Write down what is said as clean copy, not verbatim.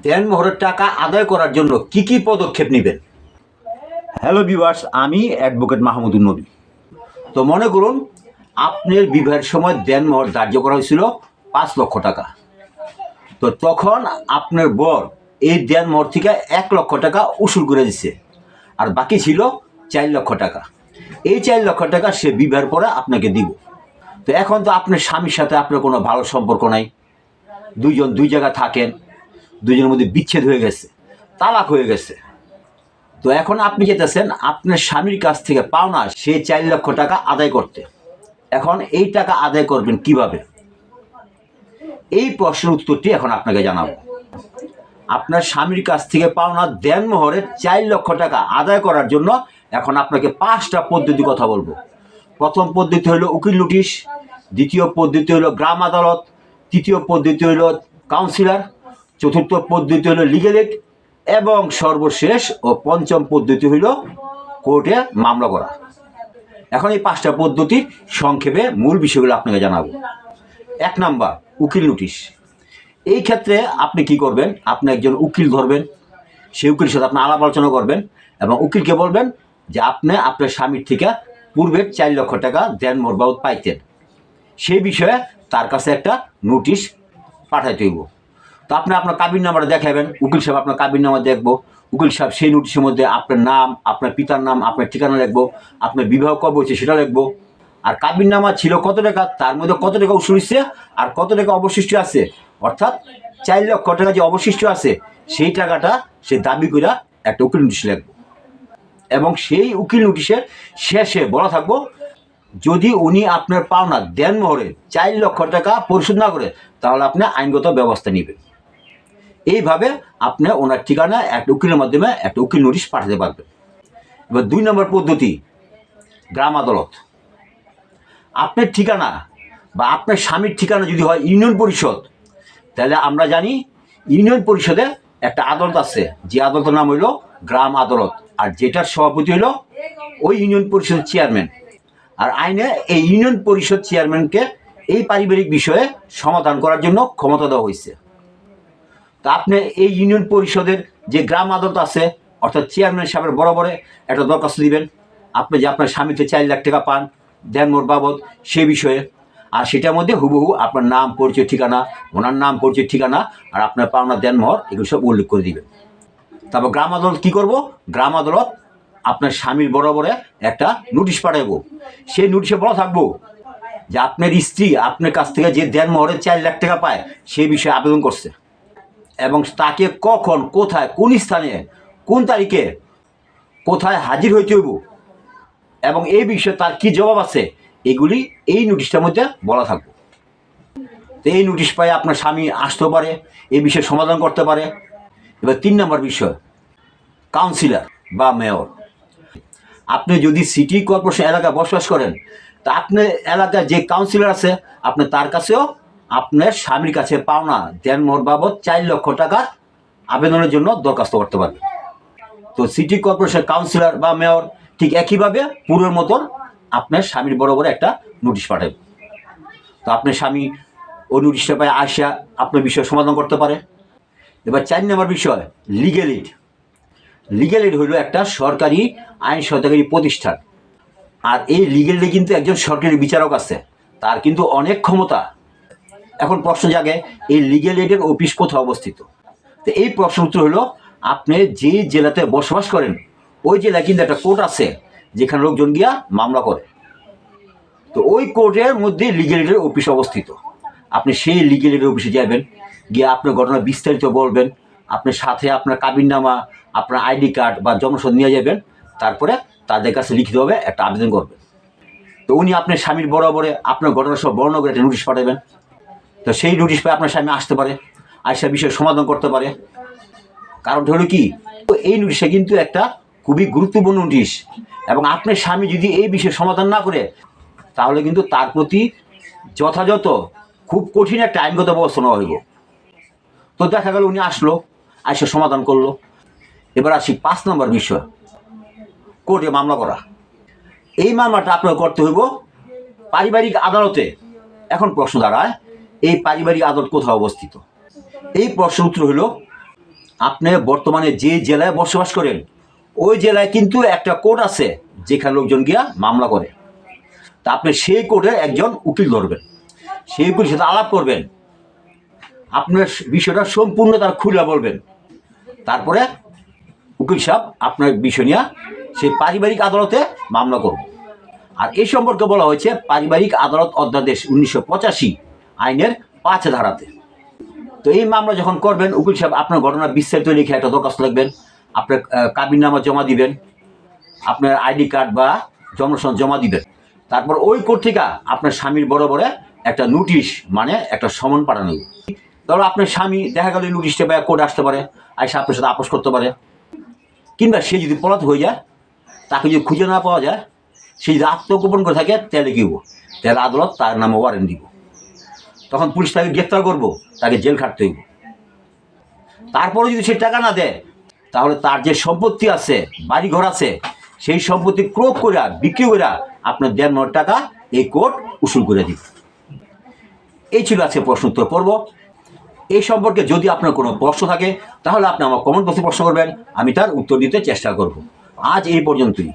দেনমোহরের টাকা আদায় করার জন্য কি কি পদক্ষেপ নেবেন? হ্যালো ভিউয়ার্স, আমি অ্যাডভোকেট মাহমুদুন নবী। তো মনে করুন আপনার বিবাহের সময় দেনমোহর ধার্য করা হয়েছিল 5 লক্ষ টাকা। তো তখন আপনার বর এই দেনমোহর থেকে 1 লক্ষ টাকা উসুল করে দিচ্ছে, আর বাকি ছিল 4 লক্ষ টাকা। এই 4 লক্ষ টাকা সে বিবাহের পরে আপনাকে দিব। তো এখন তো আপনার স্বামীর সাথে আপনার কোনো ভালো সম্পর্ক নাই, দুইজন দুই জায়গা থাকেন, দুজনের মধ্যে বিচ্ছেদ হয়ে গেছে, তালাক হয়ে গেছে। তো এখন আপনি যেতেছেন আপনার স্বামীর কাছ থেকে পাওনা সেই 4 লক্ষ টাকা আদায় করতে। এখন এই টাকা আদায় করবেন কিভাবে? এই প্রশ্নের উত্তরটি এখন আপনাকে জানাবো। আপনার স্বামীর কাছ থেকে পাওনা দেনমোহরের 4 লক্ষ টাকা আদায় করার জন্য এখন আপনাকে 5টা পদ্ধতি কথা বলবো। প্রথম পদ্ধতি হলো উকিল নোটিশ, দ্বিতীয় পদ্ধতি হলো গ্রাম আদালত, তৃতীয় পদ্ধতি হলো কাউন্সিলর, চতুর্থ পদ্ধতি হলো লিগ্যাল এইড এবং সর্বশেষ ও পঞ্চম পদ্ধতি হইল কোর্টে মামলা করা। এখন এই 5টা পদ্ধতির সংক্ষেপে মূল বিষয়গুলো আপনাকে জানাবো। 1 নাম্বার, উকিল নোটিশ। এই ক্ষেত্রে আপনি কি করবেন? আপনি একজন উকিল ধরবেন, সেই উকিলের সাথে আপনি আলাপ আলোচনা করবেন এবং উকিলকে বলবেন যে আপনি আপনার স্বামীর থেকে পূর্বের 4 লক্ষ টাকা দেনমোহর বাবদ পাইতেন, সেই বিষয়ে তার কাছে একটা নোটিশ পাঠাইতে হইব। তো আপনি আপনার কাবিন নাম্বারটা দেখাবেন, উকিল সাহেব আপনার কাবিন নাম্বার দেখবো। উকিল সাহেব সেই নোটিশের মধ্যে আপনার নাম, আপনার পিতার নাম, আপনার ঠিকানা লিখবো, আপনার বিবাহ কবে হয়েছে সেটা লিখবো, আর কাবিন নামা ছিল কত টাকা, তার মধ্যে কত টাকা উসুল হচ্ছে আর কত টাকা অবশিষ্ট আছে, অর্থাৎ 4 লক্ষ টাকা যে অবশিষ্ট আছে সেই টাকাটা সে দাবি করে একটা উকিল নোটিশ লিখবো। এবং সেই উকিল নোটিশের শেষে বলা থাকবো যদি উনি আপনার পাওনা দেনমোহরে 4 লক্ষ টাকা পরিশোধ না করে তাহলে আপনি আইনগত ব্যবস্থা নেবেন। এইভাবে আপনি ওনার ঠিকানায় একটা উকিলের মাধ্যমে একটা উকিল নোটিশ পাঠাতে পারবেন। এবার 2 নম্বর পদ্ধতি, গ্রাম আদালত। আপনার ঠিকানা বা আপনার স্বামীর ঠিকানা যদি হয় ইউনিয়ন পরিষদ, তাহলে আমরা জানি ইউনিয়ন পরিষদে একটা আদালত আছে, যে আদালতের নাম হইল গ্রাম আদালত, আর যেটার সভাপতি হইল ওই ইউনিয়ন পরিষদের চেয়ারম্যান। আর আইনে এই ইউনিয়ন পরিষদ চেয়ারম্যানকে এই পারিবারিক বিষয়ে সমাধান করার জন্য ক্ষমতা দেওয়া হয়েছে। তা আপনি এই ইউনিয়ন পরিষদের যে গ্রাম আদালত আছে, অর্থাৎ চেয়ারম্যান সাহেবের বরাবরে একটা দরখাস্ত দিবেন আপনি যে আপনার স্বামীতে 4 লাখ টাকা পান দেনমোহর বাবদ সে বিষয়ে, আর সেটার মধ্যে হুবহু আপনার নাম, পরিচয়, ঠিকানা, ওনার নাম, পরিচয়, ঠিকানা আর আপনার পাওনা দেনমোহর এগুলো সব উল্লেখ করে দিবেন। তারপর গ্রাম আদালত কী করব? গ্রাম আদালত আপনার স্বামীর বরাবরে একটা নোটিশ পাঠাবো। সেই নোটিশে বলা থাকবো যে আপনার স্ত্রী আপনার কাছ থেকে যে দেনমোহরের 4 লাখ টাকা পায় সেই বিষয়ে আবেদন করছে এবং তাকে কখন, কোথায়, কোন স্থানে, কোন তারিখে, কোথায় হাজির হইতে হইব এবং এই বিষয়ে তার কি জবাব আছে এগুলি এই নোটিশটার মধ্যে বলা থাকবে। তো এই নোটিশ পাই আপনার স্বামী আসতেও পারে, এই বিষয়ে সমাধান করতে পারে। এবার 3 নম্বর বিষয়, কাউন্সিলর বা মেয়র। আপনি যদি সিটি কর্পোরেশন এলাকায় বসবাস করেন তা আপনার এলাকায় যে কাউন্সিলর আছে আপনি তার কাছেও আপনার স্বামীর কাছে পাওনা দেনমোহর বাবদ 4 লক্ষ টাকা আবেদনের জন্য দরখাস্ত করতে পারবেন। তো সিটি কর্পোরেশন কাউন্সিলর বা মেয়র ঠিক একইভাবে পূর্বের মতন আপনার স্বামীর বরাবর একটা নোটিশ পাঠাবে। তো আপনার স্বামী ওই নোটিশটা পায় আসিয়া আপনার বিষয় সমাধান করতে পারে। এবার 4 নম্বর বিষয়, লিগ্যাল এইড। লিগ্যাল এইড হইল একটা সরকারি আইন সহযোগী প্রতিষ্ঠান, আর এই লিগ্যাল এইডে কিন্তু একজন সরকারি বিচারক আছে, তার কিন্তু অনেক ক্ষমতা। এখন প্রশ্ন জাগে এই লিগ্যাল এইডের অফিস কোথায় অবস্থিত? তো এই প্রশ্ন উত্তর হলো আপনি যে জেলাতে বসবাস করেন ওই জেলায় কিন্তু একটা কোর্ট আছে যেখানে লোকজন গিয়া মামলা করে। তো ওই কোর্টের মধ্যে লিগ্যাল এইডের অফিস অবস্থিত। আপনি সেই লিগ্যাল এইডের অফিসে যাবেন, গিয়ে আপনার ঘটনা বিস্তারিত বলবেন, আপনার সাথে আপনার কাবিননামা, আপনার আইডি কার্ড বা জন্মসনদ নিয়ে যাবেন, তারপরে তাদের কাছে লিখিতভাবে একটা আবেদন করবেন। তো উনি আপনার স্বামীর বরাবরে আপনার ঘটনা সব বর্ণনা করে একটা নোটিশ পাঠাবেন। তো সেই নোটিশ পেয়ে আপনার স্বামী আসতে পারে, আসা বিষয়ে সমাধান করতে পারে। কারণটা হলো কি, তো এই নোটিশটা কিন্তু একটা খুবই গুরুত্বপূর্ণ নোটিশ এবং আপনার স্বামী যদি এই বিষয়ে সমাধান না করে তাহলে কিন্তু তার প্রতি যথাযথ খুব কঠিন একটা আইনগত ব্যবস্থা নেওয়া হইব। তো দেখা গেল উনি আসলো, আসে সমাধান করলো। এবার আসি 5 নম্বর বিষয়, কোর্টে মামলা করা। এই মামলাটা আপনার করতে হইব পারিবারিক আদালতে। এখন প্রশ্ন দাঁড়ায় এই পারিবারিক আদালত কোথায় অবস্থিত? এই প্রশ্ন উত্তর হইল আপনি বর্তমানে যে জেলায় বসবাস করেন ওই জেলায় কিন্তু একটা কোর্ট আছে যেখানে লোকজন গিয়া মামলা করে। তা আপনি সেই কোর্টে একজন উকিল ধরবেন, সেই উকিলের সাথে আলাপ করবেন, আপনার বিষয়টা সম্পূর্ণ তার খুলে বলবেন। তারপরে উকিল সাহেব আপনার বিষয় নিয়ে সেই পারিবারিক আদালতে মামলা করব। আর এই সম্পর্কে বলা হয়েছে পারিবারিক আদালত অধ্যাদেশ 1985 আইনের 5 ধারাতে। তো এই মামলা যখন করবেন উকিল সাহেব আপনার ঘটনা বিস্তারিত লিখে একটা দরখাস্ত লিখবেন, আপনার কাবিননামা জমা দিবেন, আপনার আইডি কার্ড বা জন্মসনদ জমা দিবেন। তারপর ওই কোর্ট থেকে আপনার স্বামীর বরাবরে একটা নোটিশ মানে একটা সমন পাঠানো। ধরো আপনার স্বামী দেখা গেল নোটিশটা বা কোর্ট আসতে পারে, আইসা আপনার সাথে আপোষ করতে পারে, কিংবা সে যদি পলাতক হয়ে যায়, তাকে যদি খুঁজে না পাওয়া যায়, সে যদি আত্মগোপন করে থাকে, তাহলে কি হবো, তাহলে আদালত তার নামে ওয়ারেন্ট দিব। তখন পুলিশ তাকে গ্রেপ্তার করবো, তাকে জেল খাটতে হইব। তারপরে যদি সে টাকা না দেয়, তাহলে তার যে সম্পত্তি আছে, বাড়ি ঘর আছে, সেই সম্পত্তি ক্রয় করে বিক্রি করে আপনার 1.5 লাখ টাকা এই কোর্ট উসুল করে দিব। এই ছিল আজকে প্রশ্ন উত্তর পর্ব। এই সম্পর্কে যদি আপনার কোনো প্রশ্ন থাকে তাহলে আপনি আমার কমেন্ট বক্সে প্রশ্ন করবেন, আমি তার উত্তর দিতে চেষ্টা করব। আজ এই পর্যন্তই।